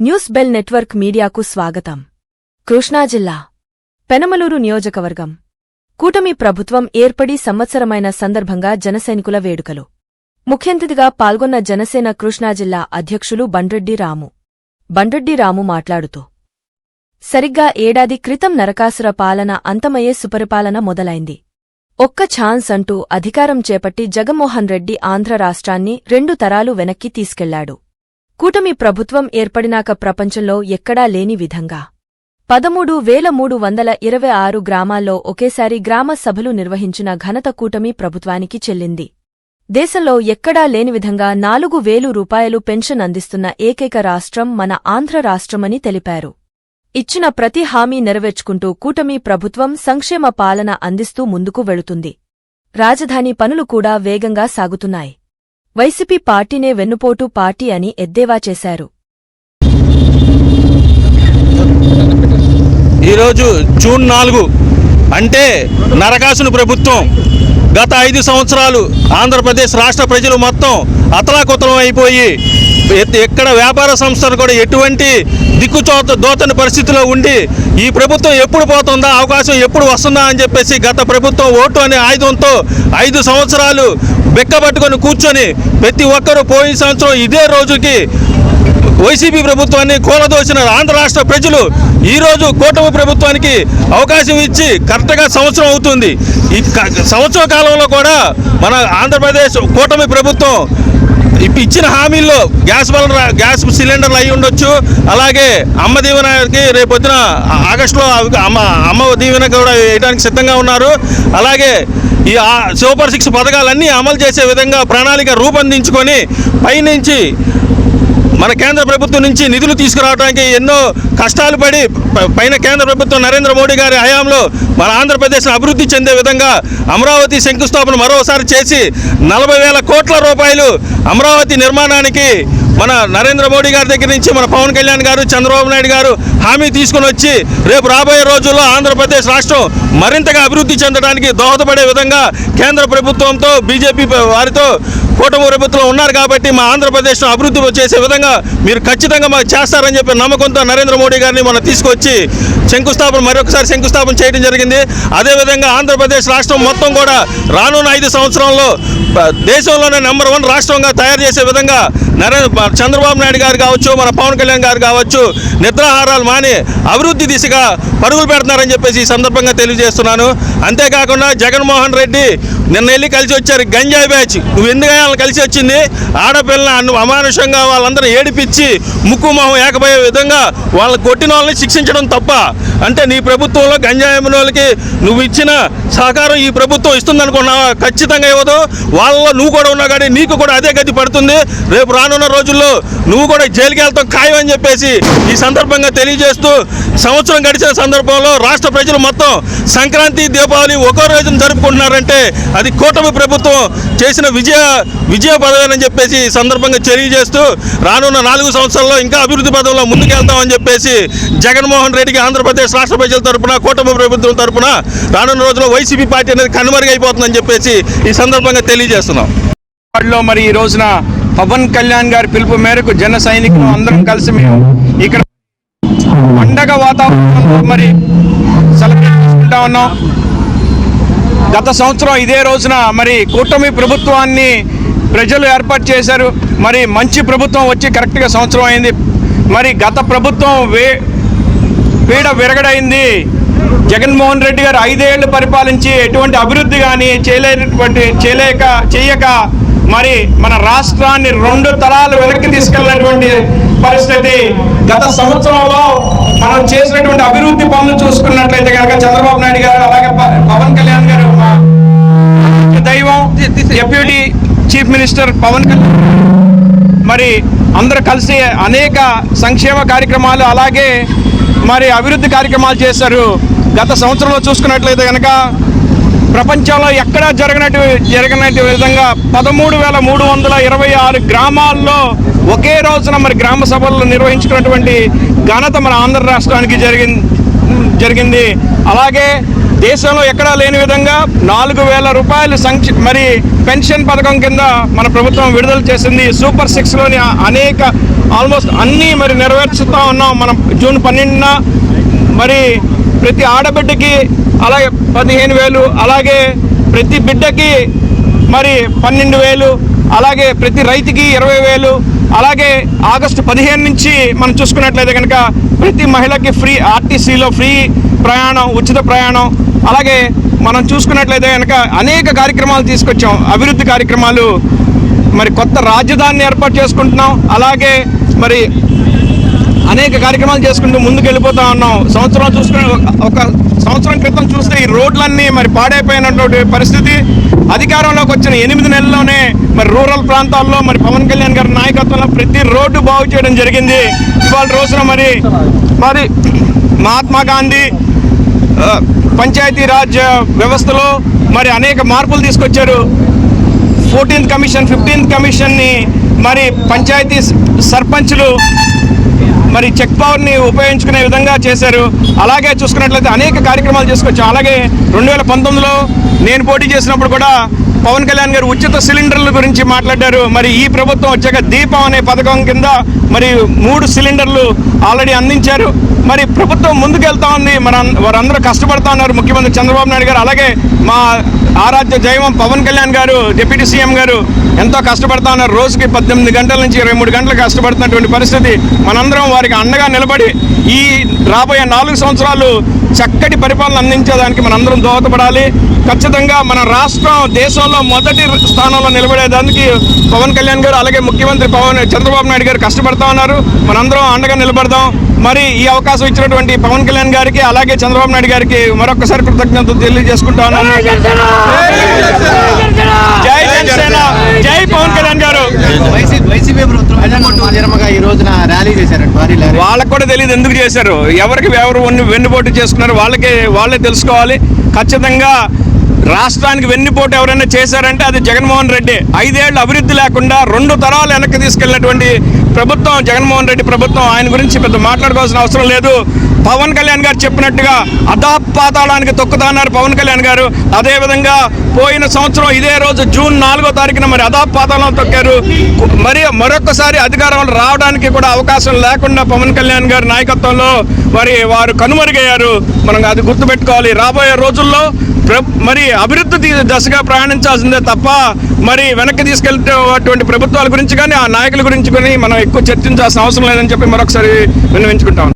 News bell network మీడియాకు స్వాగతం. కృష్ణా జిల్లా పెనమలూరు నియోజకవర్గం కూటమి ప్రభుత్వం ఏర్పడి సంవత్సరమైన సందర్భంగా జనసైనికుల వేడుకలు. ముఖ్యంతిథిగా పాల్గొన్న జనసేన కృష్ణా జిల్లా అధ్యక్షులు బండ్రెడ్డి రాము మాట్లాడుతూ, సరిగ్గా ఏడాది క్రితం నరకాసుర పాలన అంతమయ్యే సుపరిపాలన మొదలైంది. ఒక్క ఛాన్స్ అంటూ అధికారం చేపట్టి జగన్మోహన్ రెడ్డి ఆంధ్ర రాష్ట్రాన్ని 2 తరాలు వెనక్కి తీసుకెళ్లాడు. కూటమి ప్రభుత్వం ఏర్పడినాక ప్రపంచంలో ఎక్కడా లేని విధంగా 13,326 గ్రామాల్లో ఒకేసారి గ్రామ సభలు నిర్వహించిన ఘనత కూటమి ప్రభుత్వానికి చెల్లింది. దేశంలో ఎక్కడా లేని విధంగా 4,000 రూపాయలు పెన్షన్ అందిస్తున్న ఏకైక రాష్ట్రం మన ఆంధ్ర రాష్ట్రమని తెలిపారు. ఇచ్చిన ప్రతి హామీ నెరవేర్చుకుంటూ కూటమి ప్రభుత్వం సంక్షేమ పాలన అందిస్తూ ముందుకు వెళుతుంది. రాజధాని పనులు కూడా వేగంగా సాగుతున్నాయి. వైసీపీ పార్టీనే వెన్నుపోటు పార్టీ అని ఎద్దేవా చేశారు. ఈరోజు జూన్ 4 అంటే నరకాసుని ప్రభుత్వం గత 5 సంవత్సరాలు ఆంధ్రప్రదేశ్ రాష్ట్ర ప్రజలు మొత్తం అతలాకుతలం అయిపోయి ఎక్కడ వ్యాపార సంస్థలు కూడా ఎటువంటి దోతని పరిస్థితిలో ఉండి ఈ ప్రభుత్వం ఎప్పుడు పోతుందా, అవకాశం ఎప్పుడు వస్తుందా అని చెప్పేసి గత ప్రభుత్వం ఓటు అనే ఆయుధంతో 5 సంవత్సరాలు బెక్కబట్టుకొని కూర్చొని ప్రతి ఒక్కరూ పోయిన సంవత్సరం ఇదే రోజుకి వైసీపీ ప్రభుత్వాన్ని కూలదోసిన ఆంధ్ర రాష్ట్ర ప్రజలు ఈరోజు కూటమి ప్రభుత్వానికి అవకాశం ఇచ్చి కరెక్ట్గా సంవత్సరం అవుతుంది. ఈ సంవత్సర కాలంలో కూడా మన ఆంధ్రప్రదేశ్ కూటమి ప్రభుత్వం ఇచ్చిన హామీల్లో గ్యాస్ సిలిండర్లు అయి ఉండొచ్చు, అలాగే అమ్మ దీవెనకి రేపొద్దున ఆగస్టులో అమ్మ దీవెన కూడా వేయడానికి సిద్ధంగా ఉన్నారు. అలాగే ఈ సూపర్ 6 పథకాలన్నీ అమలు చేసే విధంగా ప్రణాళిక రూపొందించుకొని పైనుంచి మన కేంద్ర ప్రభుత్వం నుంచి నిధులు తీసుకురావడానికి ఎన్నో కష్టాలు పడి పైన కేంద్ర ప్రభుత్వం నరేంద్ర మోడీ గారి హయాంలో మన ఆంధ్రప్రదేశ్ను అభివృద్ధి చెందే విధంగా అమరావతి శంకుస్థాపన మరోసారి చేసి 40,000 కోట్ల రూపాయలు అమరావతి నిర్మాణానికి మన నరేంద్ర మోడీ గారి దగ్గర నుంచి మన పవన్ కళ్యాణ్ గారు, చంద్రబాబు నాయుడు గారు హామీ తీసుకుని వచ్చి రేపు రాబోయే రోజుల్లో ఆంధ్రప్రదేశ్ రాష్ట్రం మరింతగా అభివృద్ధి చెందడానికి దోహదపడే విధంగా కేంద్ర ప్రభుత్వంతో బీజేపీ వారితో కూటమి ప్రభుత్వం ఉన్నారు కాబట్టి మా ఆంధ్రప్రదేశ్ను అభివృద్ధి చేసే విధంగా మీరు ఖచ్చితంగా మాకు చేస్తారని చెప్పి నమ్మకంతో నరేంద్ర మోడీ గారిని మనం తీసుకొచ్చి మరొకసారి శంకుస్థాపన చేయడం జరిగింది. అదేవిధంగా ఆంధ్రప్రదేశ్ రాష్ట్రం మొత్తం కూడా రానున్న 5 సంవత్సరాల్లో దేశంలోనే నెంబర్ 1 రాష్ట్రంగా తయారు చేసే విధంగా చంద్రబాబు నాయుడు గారు కావచ్చు, మన పవన్ కళ్యాణ్ గారు కావచ్చు నిద్రాహారాలు మాని అభివృద్ధి దిశగా పరుగులు పెడుతున్నారని చెప్పేసి ఈ సందర్భంగా తెలియజేస్తున్నాను. అంతేకాకుండా జగన్మోహన్ రెడ్డి నిన్న వెళ్ళి కలిసి వచ్చారు గంజాయి బ్యాచ్. నువ్వు ఎందుకు వాళ్ళని కలిసి వచ్చింది? ఆడపిల్లలను అమానుషంగా వాళ్ళందరూ ఏడిపించి ముక్కు మొహం ఏకపోయే విధంగా వాళ్ళని కొట్టిన వాళ్ళని శిక్షించడం తప్ప అంటే నీ ప్రభుత్వంలో గంజాయి అమ్మిన వాళ్ళకి నువ్వు ఇచ్చిన సహకారం ఈ ప్రభుత్వం ఇస్తుందనుకున్నావా? ఖచ్చితంగా ఇవ్వదు. వాళ్ళలో నువ్వు కూడా ఉన్నా కానీ నీకు కూడా అదే గతి పడుతుంది. రేపు రానున్న రోజుల్లో నువ్వు కూడా జైలుకి వెళ్తాం ఖాయం అని చెప్పేసి ఈ సందర్భంగా తెలియజేస్తూ, సంవత్సరం గడిచిన సందర్భంలో రాష్ట్ర ప్రజలు మొత్తం సంక్రాంతి, దీపావళి ఒక్కో రోజున జరుపుకుంటున్నారంటే అది కూటమి ప్రభుత్వం చేసిన విజయ పదవేనని చెప్పేసి ఈ సందర్భంగా తెలియజేస్తూ, రానున్న 4 సంవత్సరాల్లో ఇంకా అభివృద్ధి పదంలో ముందుకెళ్తామని చెప్పేసి జగన్మోహన్ రెడ్డికి ఆంధ్రప్రదేశ్ రాష్ట్ర ప్రజల తరపున, కూటమి ప్రభుత్వం తరపున రానున్న రోజుల్లో వైసీపీ పార్టీ అనేది కనుమరుగైపోతుందని చెప్పేసి ఈ సందర్భంగా తెలియజేస్తున్నాం. మరి ఈ రోజున పవన్ కళ్యాణ్ గారి పిలుపు మేరకు జన సైనికులు అందరం కలిసి మేము ఇక్కడ పండగ వాతావరణంలో మరి సెలబ్రేట్ చేసుకుంటా ఉన్నాం. గత సంవత్సరం ఇదే రోజున మరి కూటమి ప్రభుత్వాన్ని ప్రజలు ఏర్పాటు చేశారు. మరి మంచి ప్రభుత్వం వచ్చి కరెక్ట్గా సంవత్సరం అయింది. మరి గత ప్రభుత్వం పీడ విరగడైంది. జగన్మోహన్ రెడ్డి గారు 5 ఏళ్లు పరిపాలించి ఎటువంటి అభివృద్ధి కానీ చేయక మరి మన రాష్ట్రాన్ని 2 తరాలు వెనక్కి తీసుకెళ్ళినటువంటి పరిస్థితి. గత సంవత్సరంలో మనం చేసినటువంటి అభివృద్ధి పనులు చూసుకున్నట్లయితే కనుక చంద్రబాబు నాయుడు గారు, అలాగే పవన్ కళ్యాణ్ గారు, మా దైవం deputy chief minister Pawan Kalyan మరి అందరూ కలిసి అనేక సంక్షేమ కార్యక్రమాలు అలాగే మరి అభివృద్ధి కార్యక్రమాలు చేశారు. గత సంవత్సరంలో చూసుకున్నట్లయితే కనుక ప్రపంచంలో ఎక్కడా జరగనట్టు విధంగా 13,326 గ్రామాల్లో ఒకే రోజున మరి గ్రామ సభలు నిర్వహించుకున్నటువంటి ఘనత మన ఆంధ్ర రాష్ట్రానికి జరిగింది. అలాగే దేశంలో ఎక్కడా లేని విధంగా 4,000 రూపాయలు మరి పెన్షన్ పథకం కింద మన ప్రభుత్వం విడుదల చేసింది. సూపర్ 6లోని అనేక ఆల్మోస్ట్ అన్నీ మరి నెరవేర్చుతూ ఉన్నాం. మనం జూన్ 12న మరి ప్రతి ఆడబిడ్డకి అలాగే 15,000, అలాగే ప్రతి బిడ్డకి మరి 12,000, అలాగే ప్రతి రైతుకి 20,000, అలాగే ఆగస్టు 15 నుంచి మనం చూసుకున్నట్లయితే కనుక ప్రతి మహిళకి ఫ్రీ ఆర్టీసీలో ఫ్రీ ప్రయాణం, ఉచిత ప్రయాణం. అలాగే మనం చూసుకున్నట్లయితే కనుక అనేక కార్యక్రమాలు తీసుకొచ్చాం, అభివృద్ధి కార్యక్రమాలు. మరి కొత్త రాజధానిని ఏర్పాటు చేసుకుంటున్నాం. అలాగే మరి అనేక కార్యక్రమాలు చేసుకుంటూ ముందుకు వెళ్ళిపోతా ఉన్నాం. ఒక సంవత్సరం క్రితం చూస్తే ఈ రోడ్లన్నీ మరి పాడైపోయినటువంటి పరిస్థితి. అధికారంలోకి వచ్చిన 8 నెలల్లోనే మరి రూరల్ ప్రాంతాల్లో మరి పవన్ కళ్యాణ్ గారి నాయకత్వంలో ప్రతి రోడ్డు బాగు చేయడం జరిగింది. ఇవాళ రోజున మరి మహాత్మా గాంధీ పంచాయతీరాజ్ వ్యవస్థలో మరి అనేక మార్పులు తీసుకొచ్చారు. 14th కమిషన్, 15th కమిషన్ని మరి పంచాయతీ సర్పంచ్లు మరి చెక్ పవర్ని ఉపయోగించుకునే విధంగా చేశారు. అలాగే చూసుకున్నట్లయితే అనేక కార్యక్రమాలు తీసుకొచ్చాం. అలాగే 2019లో నేను పోటీ చేసినప్పుడు కూడా పవన్ కళ్యాణ్ గారు ఉచిత సిలిండర్ల గురించి మాట్లాడారు. మరి ఈ ప్రభుత్వం వచ్చాక దీపం అనే పథకం కింద మరి 3 సిలిండర్లు ఆల్రెడీ అందించారు. మరి ప్రభుత్వం ముందుకెళ్తా ఉంది. వారందరూ కష్టపడతా ఉన్నారు. ముఖ్యమంత్రి చంద్రబాబు నాయుడు గారు, అలాగే మా ఆరాధ్య దైవం పవన్ కళ్యాణ్ గారు, డిప్యూటీ సీఎం గారు ఎంతో కష్టపడతా ఉన్నారు. రోజుకి 18 గంటల నుంచి 23 గంటలు కష్టపడుతున్నటువంటి పరిస్థితి. మనందరం వారికి అండగా నిలబడి ఈ రాబోయే 4 సంవత్సరాలు చక్కటి పరిపాలన అందించేదానికి మనందరం దోహదపడాలి. ఖచ్చితంగా మన రాష్ట్రం దేశంలో మొదటి స్థానంలో నిలబడేదానికి పవన్ కళ్యాణ్ గారు, అలాగే ముఖ్యమంత్రి చంద్రబాబు నాయుడు గారు కష్టపడతా ఉన్నారు. మనందరం అండగా నిలబడదాం. మరి ఈ అవకాశం ఇచ్చినటువంటి పవన్ కళ్యాణ్ గారికి, అలాగే చంద్రబాబు నాయుడు గారికి మరొకసారి కృతజ్ఞతలు తెలియజేసుకుంటా ఉన్నాను. జై జనసేన, జై పవన్ కళ్యాణ్ గారు. వైసీపీ ప్రభుత్వం ఈ రోజున ర్యాలీ చేశారంట. వాళ్ళకు కూడా తెలియదు ఎందుకు చేశారు, ఎవరు వెన్నుపోటు చేసుకున్నారు వాళ్ళే తెలుసుకోవాలి. ఖచ్చితంగా రాష్ట్రానికి వెన్నుపోటు ఎవరైనా చేశారంటే అది జగన్మోహన్ రెడ్డి. 5 ఏళ్ళు అభివృద్ధి లేకుండా 2 తరాలు వెనక్కి తీసుకెళ్ళినటువంటి ప్రభుత్వం జగన్మోహన్ రెడ్డి ప్రభుత్వం. ఆయన గురించి పెద్ద మాట్లాడుకోవాల్సిన అవసరం లేదు. పవన్ కళ్యాణ్ గారు చెప్పినట్టుగా అధపాతాళానికి తొక్కుతున్నారు పవన్ కళ్యాణ్ గారు. అదేవిధంగా పోయిన సంవత్సరం ఇదే రోజు జూన్ 4వ తారీఖున మరి అధపాతాళం తొక్కారు. మరి మరొకసారి అధికారంలో రావడానికి కూడా అవకాశం లేకుండా పవన్ కళ్యాణ్ గారి నాయకత్వంలో వారు కనుమరుగయ్యారు. మనం అది గుర్తుపెట్టుకోవాలి. రాబోయే రోజుల్లో మరి అభివృద్ధి దశగా ప్రయాణించాల్సిందే తప్ప మరి వెనక్కి తీసుకెళ్లేటువంటి ప్రభుత్వాల గురించి కానీ ఆ నాయకుల గురించి కానీ మనం ఎక్కువ చర్చించాల్సిన అవసరం లేదని చెప్పి మరొకసారి విన్నవించుకుంటాం.